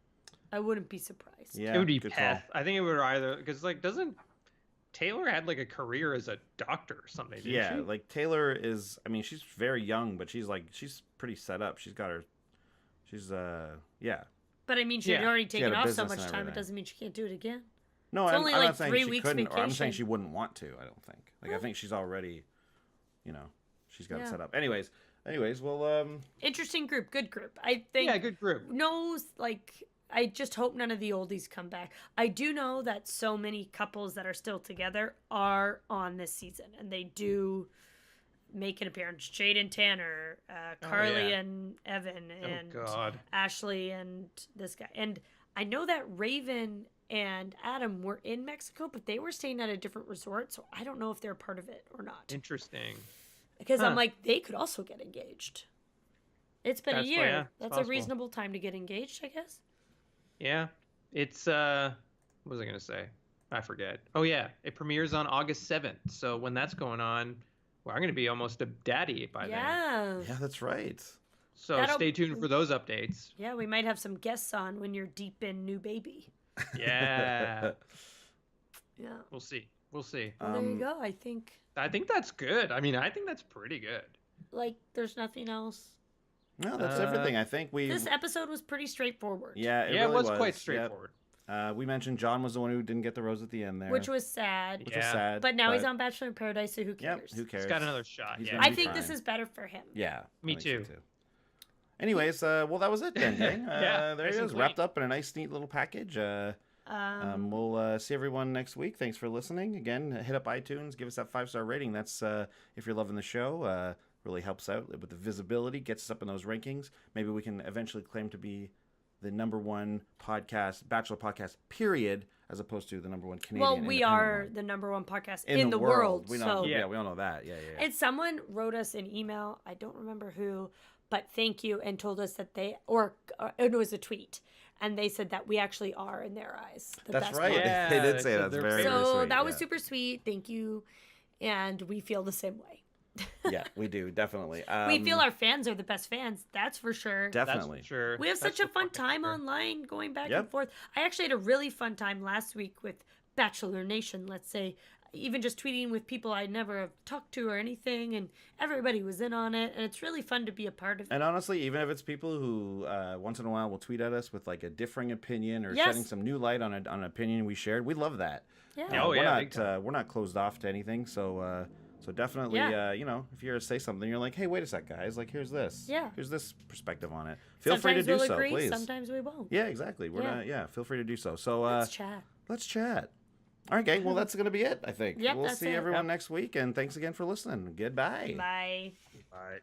I wouldn't be surprised.
Yeah, it would be Peth. I think it would either, because like doesn't Taylor had like a career as a doctor or something? Didn't she?
Like Taylor is. I mean, she's very young, but she's pretty set up. She's got her. She's. But
I mean, she had already taken off so much time. It doesn't mean she can't do it again.
No,
It's
I'm
only
not
like
saying
3
she
weeks
couldn't, or I'm saying
vacation.
she wouldn't want to. I don't think. Like I think she's already, she's got it set up. Anyways, well,
Interesting group, good group. I think.
Yeah, good group.
I just hope none of the oldies come back. I do know that so many couples that are still together are on this season, and they do make an appearance. Jade and Tanner, Carly and Evan, and Ashley and this guy. And I know that Raven and Adam were in Mexico, but they were staying at a different resort, so I don't know if they're part of it or not.
Interesting.
Because I'm like, they could also get engaged. It's been a year. That's
possible.
a reasonable time to get engaged, I guess.
Yeah. It's, what was I going to say? I forget. Oh, yeah. It premieres on August 7th. So when that's going on, well, I'm going to be almost a daddy by then.
Yeah, that's right.
So stay tuned for those updates.
Yeah, we might have some guests on when you're deep in new baby.
Yeah.
Yeah.
We'll see. Well,
there you go. I think
that's good. I mean, I think that's pretty good.
Like, there's nothing else.
No, that's everything. I think
this episode was pretty straightforward.
Yeah, it
really was quite straightforward.
Yep. We mentioned John was the one who didn't get the rose at the end there,
which was sad. But now he's on Bachelor in Paradise, so who cares?
Yep, who cares?
He's got another shot.
I think this is better for him.
Yeah,
me too.
Anyways, well, that was it then, gang.
Yeah,
there it is, wrapped up in a nice, neat little package. We'll see everyone next week. Thanks for listening. Again, hit up iTunes, give us that 5-star rating. That's if you're loving the show. Really helps out with the visibility, gets us up in those rankings. Maybe we can eventually claim to be the #1 podcast, Bachelor podcast, period, as opposed to the #1 Canadian.
Well, we are the #1 podcast in the world.
We know, we all know that. Yeah.
And someone wrote us an email. I don't remember who, but thank you, and told us that it was a tweet. And they said that we actually are in their eyes.
That's right. Yeah, they did say that's very, very sweet.
So that was super sweet. Thank you. And we feel the same way.
Yeah, we do, definitely.
We feel our fans are the best fans. That's for sure.
Definitely.
That's for sure.
We have such a fun time online, going back and forth. I actually had a really fun time last week with Bachelor Nation, let's say. Even just tweeting with people I never have talked to or anything, and everybody was in on it, and it's really fun to be a part of it.
And honestly, even if it's people who once in a while will tweet at us with like a differing opinion or shedding some new light on an opinion we shared, we love that.
Yeah.
We're not closed off to anything, so definitely, if you're to say something, you're like, hey, wait a sec, guys, like here's this, here's this perspective on it. Feel free to do so, please.
Sometimes we won't.
Yeah, exactly. Feel free to do so. So
let's chat.
All right, gang. Well, that's going to be it, I think.
Yep,
we'll see everyone next week, and thanks again for listening. Goodbye.
Bye.
Bye.